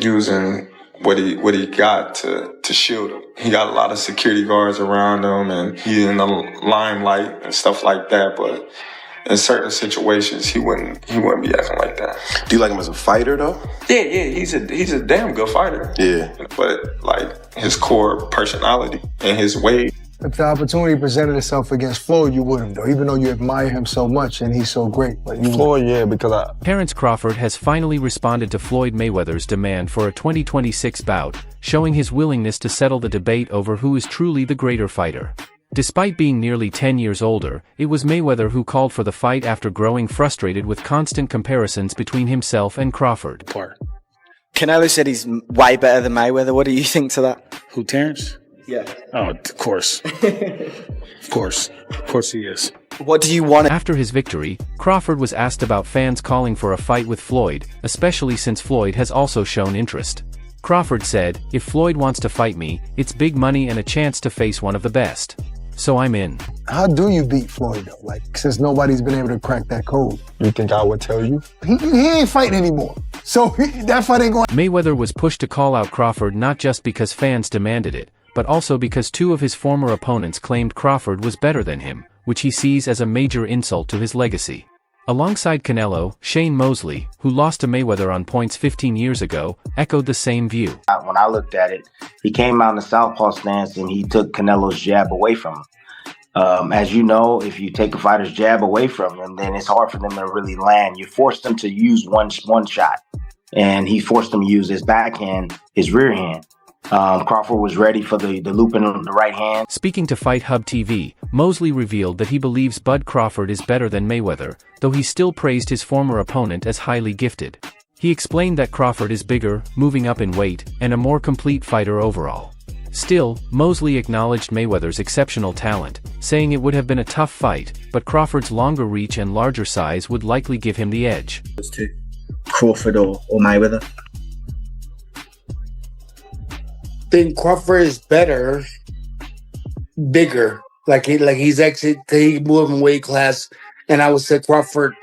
using what he got to shield him. He got a lot of security guards around him, and he's in the limelight and stuff like that. But in certain situations, he wouldn't be acting like that. Do you like him as a fighter though? Yeah, he's a damn good fighter. Yeah, but like his core personality and his way. If the opportunity presented itself against Floyd, you wouldn't, though, even though you admire him so much and he's so great. But Floyd, yeah, because Terence Crawford has finally responded to Floyd Mayweather's demand for a 2026 bout, showing his willingness to settle the debate over who is truly the greater fighter. Despite being nearly 10 years older, it was Mayweather who called for the fight after growing frustrated with constant comparisons between himself and Crawford. Canelo said he's way better than Mayweather. What do you think to that? Who, Terence? Yeah. Oh, of course. Of course he is. What do you want? After his victory, Crawford was asked about fans calling for a fight with Floyd, especially since Floyd has also shown interest. Crawford said, "If Floyd wants to fight me, it's big money and a chance to face one of the best. So I'm in." how do you beat Floyd, though? Like, since nobody's been able to crack that code. You think I would tell you? He ain't fighting anymore. So that fight ain't going. Mayweather was pushed to call out Crawford not just because fans demanded it, but also because two of his former opponents claimed Crawford was better than him, which he sees as a major insult to his legacy. Alongside Canelo, Shane Mosley, who lost to Mayweather on points 15 years ago, echoed the same view. When I looked at it, he came out in the southpaw stance and he took Canelo's jab away from him. As you know, if you take a fighter's jab away from them, then it's hard for them to really land. You force them to use one shot, and he forced them to use his backhand, his rear hand. Crawford was ready for the loop in the right hand. Speaking to Fight Hub TV, Mosley revealed that he believes Bud Crawford is better than Mayweather, though he still praised his former opponent as highly gifted. He explained that Crawford is bigger, moving up in weight, and a more complete fighter overall. Still, Mosley acknowledged Mayweather's exceptional talent, saying it would have been a tough fight, but Crawford's longer reach and larger size would likely give him the edge. Crawford or Mayweather? I think Crawford is better, bigger. Like he's actually he moved in weight class, and I would say Crawford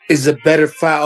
is a better fight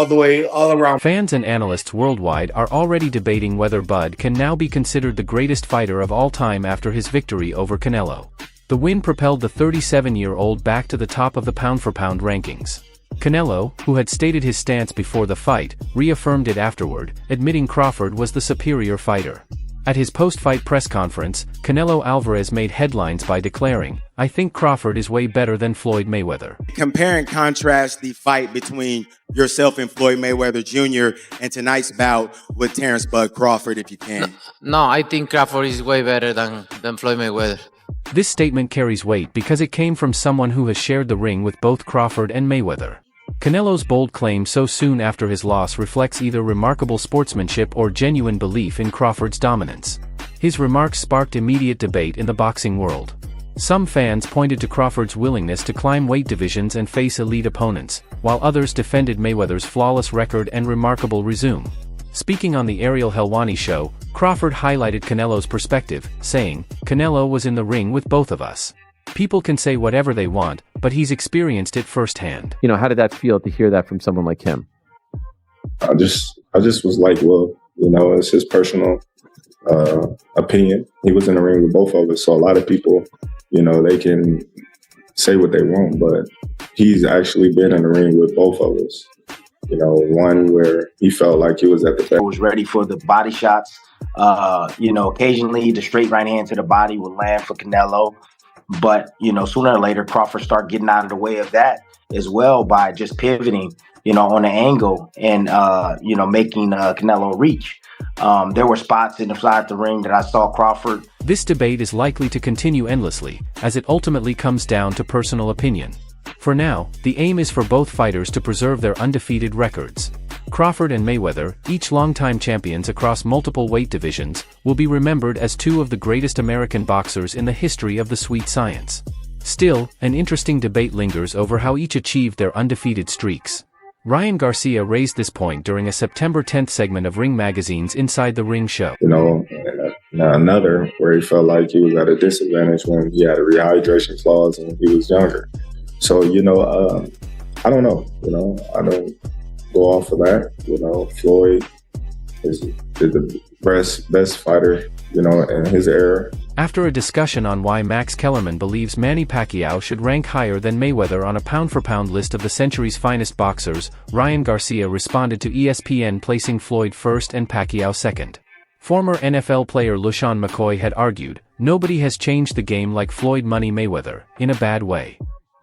all around. Fans and analysts worldwide are already debating whether Bud can now be considered the greatest fighter of all time after his victory over Canelo. The win propelled the 37-year-old back to the top of the pound-for-pound rankings. Canelo, who had stated his stance before the fight, reaffirmed it afterward, admitting Crawford was the superior fighter. At his post-fight press conference, Canelo Alvarez made headlines by declaring, "I think Crawford is way better than Floyd Mayweather." Compare and contrast the fight between yourself and Floyd Mayweather Jr. and tonight's bout with Terence Bud Crawford, if you can. No, I think Crawford is way better than Floyd Mayweather. This statement carries weight because it came from someone who has shared the ring with both Crawford and Mayweather. Canelo's bold claim so soon after his loss reflects either remarkable sportsmanship or genuine belief in Crawford's dominance. His remarks sparked immediate debate in the boxing world. Some fans pointed to Crawford's willingness to climb weight divisions and face elite opponents, while others defended Mayweather's flawless record and remarkable resume. Speaking on the Ariel Helwani show, Crawford highlighted Canelo's perspective, saying, "Canelo was in the ring with both of us. People can say whatever they want, but he's experienced it firsthand." You know, how did that feel to hear that from someone like him? I just was like, well, you know, it's his personal opinion. He was in the ring with both of us, so a lot of people, you know, they can say what they want, but he's actually been in the ring with both of us. You know, one where he felt like he was at the best. He was ready for the body shots. You know, occasionally the straight right hand to the body would land for Canelo. But, you know, sooner or later, Crawford started getting out of the way of that as well by just pivoting, you know, on the angle and, you know, making Canelo reach. There were spots inside the ring that I saw Crawford. This debate is likely to continue endlessly, as it ultimately comes down to personal opinion. For now, the aim is for both fighters to preserve their undefeated records. Crawford and Mayweather, each longtime champions across multiple weight divisions, will be remembered as two of the greatest American boxers in the history of the sweet science. Still, an interesting debate lingers over how each achieved their undefeated streaks. Ryan Garcia raised this point during a September 10th segment of Ring Magazine's Inside the Ring show. You know, another where he felt like he was at a disadvantage when he had a rehydration clause and he was younger. So, you know, I don't know. You know, go off of that. You know, Floyd is the best fighter, you know, in his era. After a discussion on why Max Kellerman believes Manny Pacquiao should rank higher than Mayweather on a pound-for-pound list of the century's finest boxers, Ryan Garcia responded to ESPN placing Floyd first and Pacquiao second. Former NFL player LaShawn McCoy had argued, "Nobody has changed the game like Floyd Money Mayweather, in a bad way."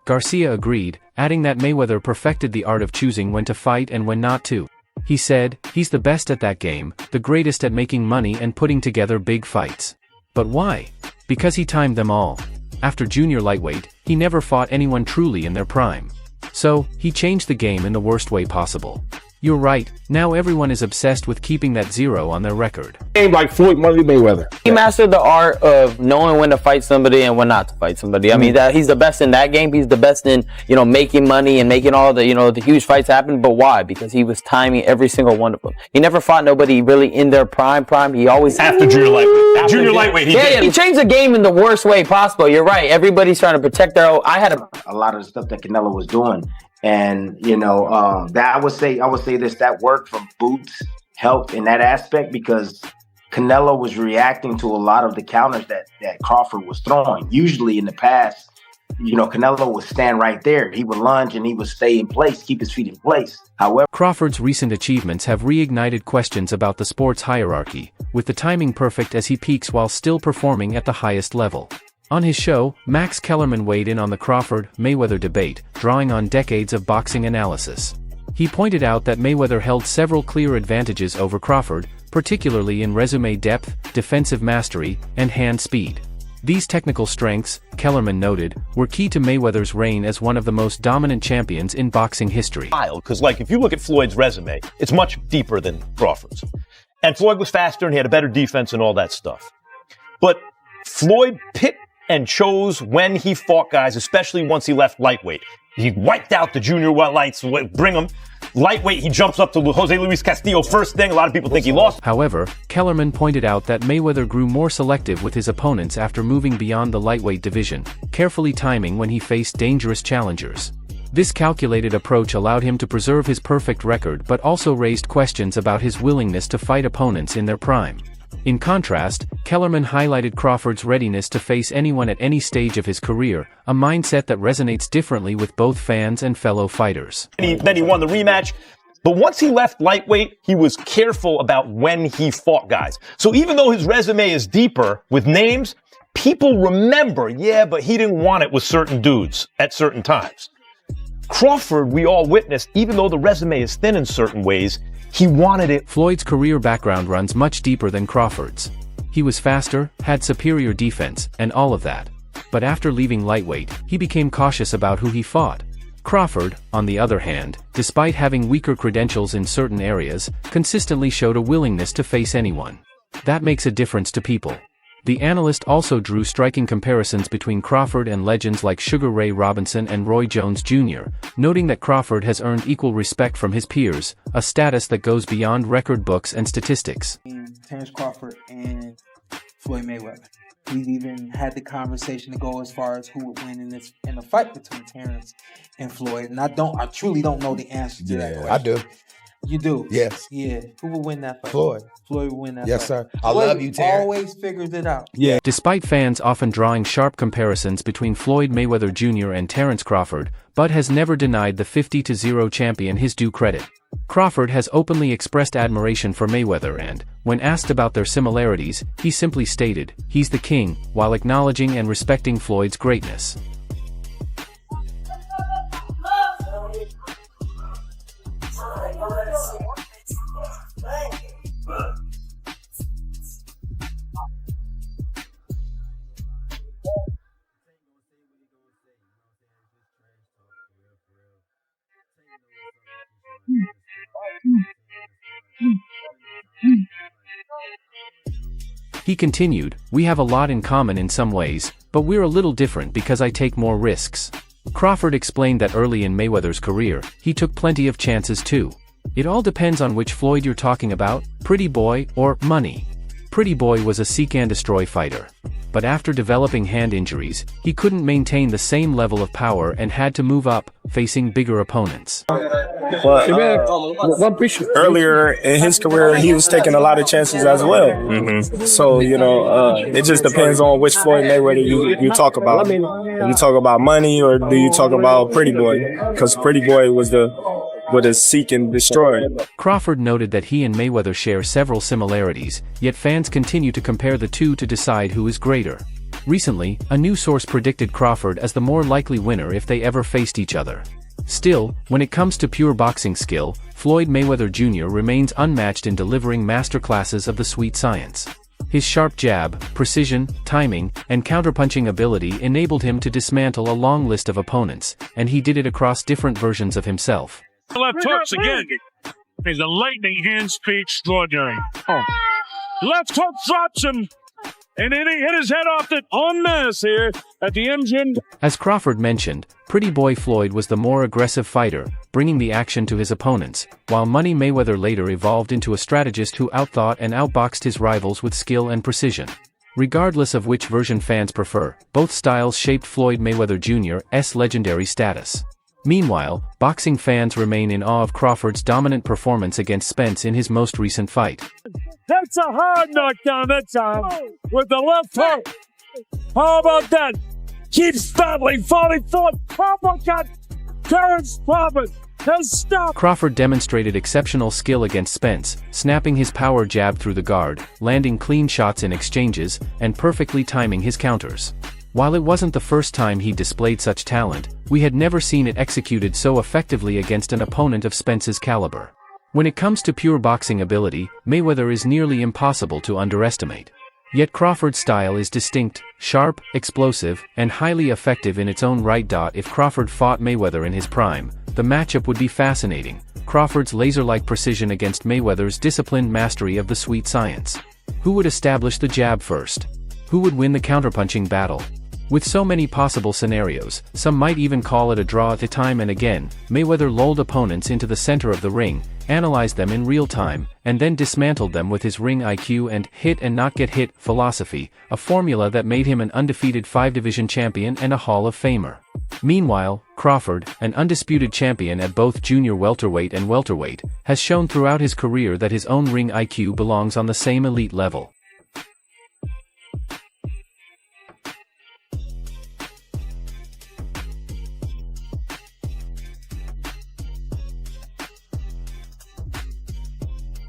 Garcia agreed, adding that Mayweather perfected the art of choosing when to fight and when not to. He said, "He's the best at that game, the greatest at making money and putting together big fights." But why? Because he timed them all. After junior lightweight, he never fought anyone truly in their prime. So, he changed the game in the worst way possible. You're right, now everyone is obsessed with keeping that 0 on their record. Game like Floyd Money Mayweather. He mastered the art of knowing when to fight somebody and when not to fight somebody. I mean, he's the best in that game. He's the best in, making money and making all the, the huge fights happen. But why? Because he was timing every single one of them. He never fought nobody really in their prime. He always after junior lightweight. Junior lightweight. He changed the game in the worst way possible. You're right. Everybody's trying to protect their own. I had a lot of the stuff that Canelo was doing. And, that I would say this, that work from Boots helped in that aspect because Canelo was reacting to a lot of the counters that Crawford was throwing. Usually in the past, Canelo would stand right there. He would lunge and he would stay in place, keep his feet in place. However, Crawford's recent achievements have reignited questions about the sport's hierarchy, with the timing perfect as he peaks while still performing at the highest level. On his show, Max Kellerman weighed in on the Crawford-Mayweather debate, drawing on decades of boxing analysis. He pointed out that Mayweather held several clear advantages over Crawford, particularly in resume depth, defensive mastery, and hand speed. These technical strengths, Kellerman noted, were key to Mayweather's reign as one of the most dominant champions in boxing history. Because, if you look at Floyd's resume, it's much deeper than Crawford's. And Floyd was faster and he had a better defense and all that stuff. But Floyd picked and chose when he fought guys, especially once he left lightweight. He wiped out the junior lights, bring him. Lightweight, he jumps up to Jose Luis Castillo first thing. A lot of people think he lost. However, Kellerman pointed out that Mayweather grew more selective with his opponents after moving beyond the lightweight division, carefully timing when he faced dangerous challengers. This calculated approach allowed him to preserve his perfect record but also raised questions about his willingness to fight opponents in their prime. In contrast, Kellerman highlighted Crawford's readiness to face anyone at any stage of his career, a mindset that resonates differently with both fans and fellow fighters. Then he won the rematch. But once he left lightweight, he was careful about when he fought guys. So even though his resume is deeper with names, people remember, but he didn't want it with certain dudes at certain times. Crawford, we all witnessed, even though the resume is thin in certain ways, he wanted it. Floyd's career background runs much deeper than Crawford's. He was faster, had superior defense, and all of that. But after leaving lightweight, he became cautious about who he fought. Crawford, on the other hand, despite having weaker credentials in certain areas, consistently showed a willingness to face anyone. That makes a difference to people. The analyst also drew striking comparisons between Crawford and legends like Sugar Ray Robinson and Roy Jones Jr., noting that Crawford has earned equal respect from his peers, a status that goes beyond record books and statistics. Terence Crawford and Floyd Mayweather. We've even had the conversation to go as far as who would win in a fight between Terence and Floyd. And I truly don't know the answer to that question. I do. You do? Yes. Yeah. Who will win that fight? Floyd. Floyd will win that yes, fight. Yes, sir. I love you, Terrence. Always figures it out. Yeah. Despite fans often drawing sharp comparisons between Floyd Mayweather Jr. and Terence Crawford, Bud has never denied the 50-0 champion his due credit. Crawford has openly expressed admiration for Mayweather and, when asked about their similarities, he simply stated, "He's the king," while acknowledging and respecting Floyd's greatness. He continued, "We have a lot in common in some ways, but we're a little different because I take more risks." Crawford explained that early in Mayweather's career, he took plenty of chances too. It all depends on which Floyd you're talking about, Pretty Boy or Money. Pretty Boy was a seek and destroy fighter. but after developing hand injuries, he couldn't maintain the same level of power and had to move up, facing bigger opponents. But earlier in his career, he was taking a lot of chances as well. So, it just depends on which Floyd Mayweather you talk about. If you talk about money or do you talk about Pretty Boy? Because Pretty Boy was the seek and destroy. Crawford noted that he and Mayweather share several similarities, yet fans continue to compare the two to decide who is greater. Recently, a new source predicted Crawford as the more likely winner if they ever faced each other. Still, when it comes to pure boxing skill, Floyd Mayweather Jr. remains unmatched in delivering masterclasses of the sweet science. His sharp jab, precision, timing, and counterpunching ability enabled him to dismantle a long list of opponents, and he did it across different versions of himself. Left hooks again. He's a lightning hand speed extraordinary. Left hook drops him. And then he hit his head off it en masse here at the engine. As Crawford mentioned, Pretty Boy Floyd was the more aggressive fighter, bringing the action to his opponents, while Money Mayweather later evolved into a strategist who outthought and outboxed his rivals with skill and precision. Regardless of which version fans prefer, both styles shaped Floyd Mayweather Jr.'s legendary status. Meanwhile, boxing fans remain in awe of Crawford's dominant performance against Spence in his most recent fight. That's a hard knockdown that time with the left hook. How about that? Keeps battling, falling forward. Uppercut. Terence Crawford has stopped. Crawford demonstrated exceptional skill against Spence, snapping his power jab through the guard, landing clean shots in exchanges, and perfectly timing his counters. While it wasn't the first time he displayed such talent, we had never seen it executed so effectively against an opponent of Spence's caliber. When it comes to pure boxing ability, Mayweather is nearly impossible to underestimate. Yet Crawford's style is distinct, sharp, explosive, and highly effective in its own right. If Crawford fought Mayweather in his prime, the matchup would be fascinating. Crawford's laser-like precision against Mayweather's disciplined mastery of the sweet science. Who would establish the jab first? Who would win the counterpunching battle? With so many possible scenarios, some might even call it a draw. At time and again, Mayweather lulled opponents into the center of the ring, analyzed them in real time, and then dismantled them with his ring IQ and hit and not get hit philosophy, a formula that made him an undefeated 5-division champion and a Hall of Famer. Meanwhile, Crawford, an undisputed champion at both junior welterweight and welterweight, has shown throughout his career that his own ring IQ belongs on the same elite level.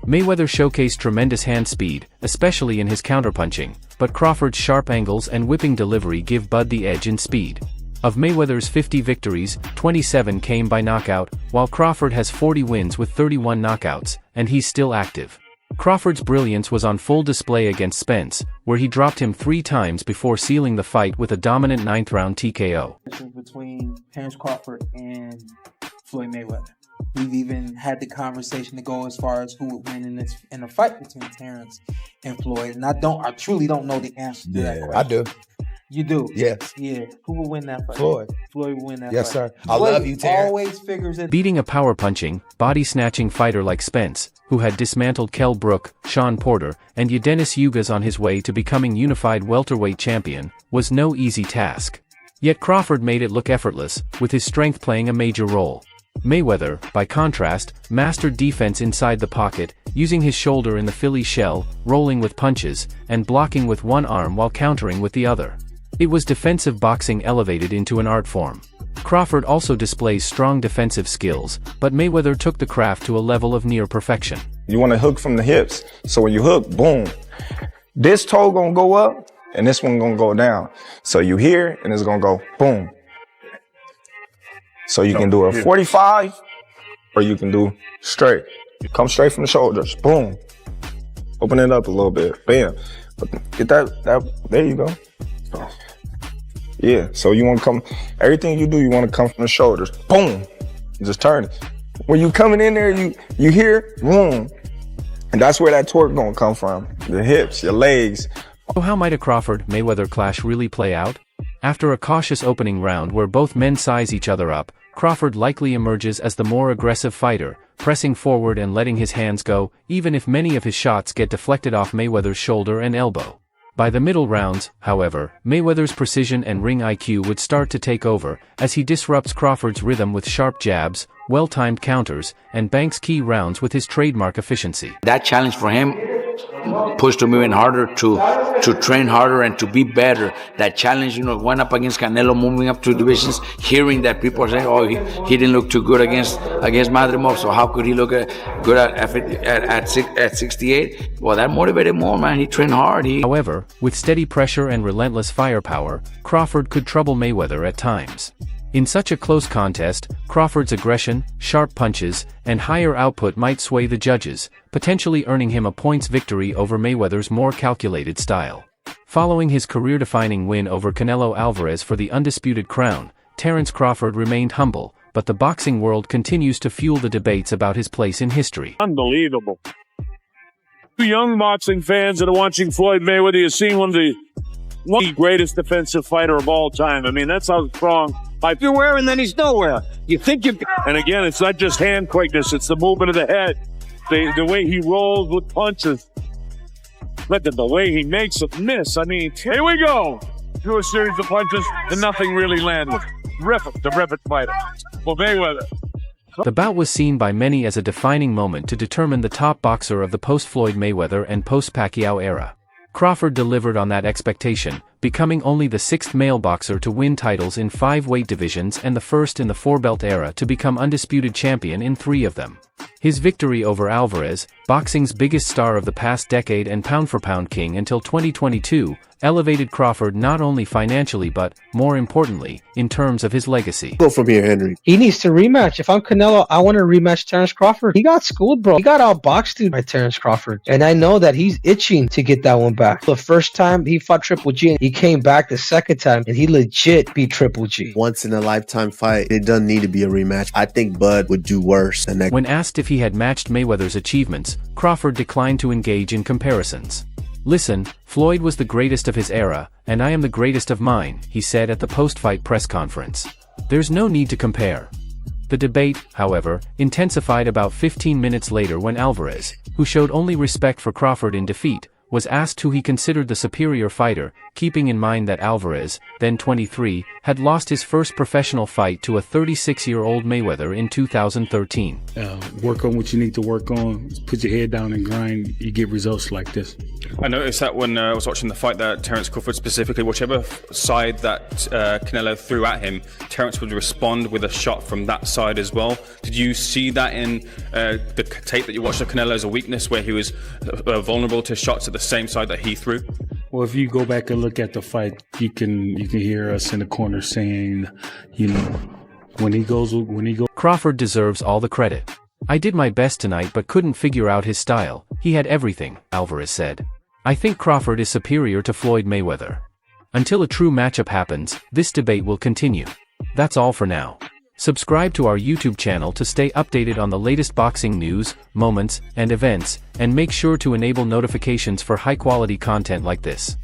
Mayweather showcased tremendous hand speed, especially in his counterpunching, but Crawford's sharp angles and whipping delivery give Bud the edge in speed. Of Mayweather's 50 victories, 27 came by knockout, while Crawford has 40 wins with 31 knockouts, and he's still active. Crawford's brilliance was on full display against Spence, where he dropped him 3 times before sealing the fight with a dominant 9th-round TKO. Between Terence Crawford and Floyd Mayweather. We've even had the conversation to go as far as who would win in a fight between Terence and Floyd. And I truly don't know the answer to that question. I do. You do? Yes. Yeah. Who will win that fight? Floyd. Floyd will win that Yes, fight. sir. I love you, Terence. Always figures it. Beating a power-punching, body-snatching fighter like Spence, who had dismantled Kell Brook, Sean Porter, and Yadenis Ugas on his way to becoming unified welterweight champion, was no easy task. Yet Crawford made it look effortless, with his strength playing a major role. Mayweather, by contrast, mastered defense inside the pocket, using his shoulder in the Philly shell, rolling with punches, and blocking with one arm while countering with the other. It was defensive boxing elevated into an art form. Crawford also displays strong defensive skills, but Mayweather took the craft to a level of near perfection. You want to hook from the hips. So when you hook, boom. This toe gonna go up, and this one gonna go down. So you hear, and it's gonna go boom. So you can do a 45, or you can do straight. Come straight from the shoulders, boom. Open it up a little bit, bam. Get that, there you go. Yeah, so you want to come, everything you do, you want to come from the shoulders, boom. Just turn it. When you coming in there, you hear, boom. And that's where that torque gonna come from. The hips, your legs. So how might a Crawford-Mayweather clash really play out? After a cautious opening round where both men size each other up, Crawford likely emerges as the more aggressive fighter, pressing forward and letting his hands go, even if many of his shots get deflected off Mayweather's shoulder and elbow. By the middle rounds, however, Mayweather's precision and ring IQ would start to take over, as he disrupts Crawford's rhythm with sharp jabs, well-timed counters, and banks key rounds with his trademark efficiency. That challenge for him pushed him even harder to train harder and to be better. That challenge, went up against Canelo, moving up 2 divisions, hearing that people are saying, "Oh, he didn't look too good against Madrimov, so how could he look good at 68?" Well, that motivated more, man. He trained hard. However, with steady pressure and relentless firepower, Crawford could trouble Mayweather at times. In such a close contest, Crawford's aggression, sharp punches, and higher output might sway the judges, potentially earning him a points victory over Mayweather's more calculated style. Following his career-defining win over Canelo Alvarez for the undisputed crown, Terence Crawford remained humble, but the boxing world continues to fuel the debates about his place in history. Unbelievable. You young boxing fans that are watching Floyd Mayweather, you're seeing one of the greatest defensive fighter of all time. I mean, that's how strong. You're where and then he's nowhere. You think you... And again, it's not just hand quickness, it's the movement of the head. The way he rolls with punches. Look at the way he makes it miss. I mean, here we go. Through a series of punches and nothing really landed. Terrific fighter. Well, Mayweather. The bout was seen by many as a defining moment to determine the top boxer of the post-Floyd Mayweather and post-Pacquiao era. Crawford delivered on that expectation, becoming only the 6th male boxer to win titles in 5 weight divisions and the first in the 4-belt era to become undisputed champion in 3 of them. His victory over Alvarez, boxing's biggest star of the past decade and pound-for-pound king until 2022, elevated Crawford not only financially but, more importantly, in terms of his legacy. Go from here, Henry. He needs to rematch. If I'm Canelo, I want to rematch Terence Crawford. He got schooled, bro. He got outboxed by Terence Crawford. And I know that he's itching to get that one back. The first time he fought Triple G, he came back the second time, and he legit beat Triple G. Once in a lifetime fight. It doesn't need to be a rematch. I think Bud would do worse than that. When asked if he had matched Mayweather's achievements, Crawford declined to engage in comparisons. "Listen, Floyd was the greatest of his era, and I am the greatest of mine," he said at the post-fight press conference. "There's no need to compare." The debate, however, intensified about 15 minutes later when Alvarez, who showed only respect for Crawford in defeat, was asked who he considered the superior fighter, keeping in mind that Alvarez, then 23, had lost his first professional fight to a 36-year-old Mayweather in 2013. Work on what you need to work on. Put your head down and grind. You get results like this. I noticed that when I was watching the fight that Terence Crawford specifically, whichever side that Canelo threw at him, Terence would respond with a shot from that side as well. Did you see that in the tape that you watched of Canelo as a weakness, where he was vulnerable to shots at the same side that he threw? Well, if you go back and look at the fight, you can hear us in the corner saying, when he goes. Crawford deserves all the credit. "I did my best tonight but couldn't figure out his style. He had everything," Alvarez said. "I think Crawford is superior to Floyd Mayweather. Until a true matchup happens, this debate will continue." That's all for now. Subscribe to our YouTube channel to stay updated on the latest boxing news, moments, and events, and make sure to enable notifications for high-quality content like this.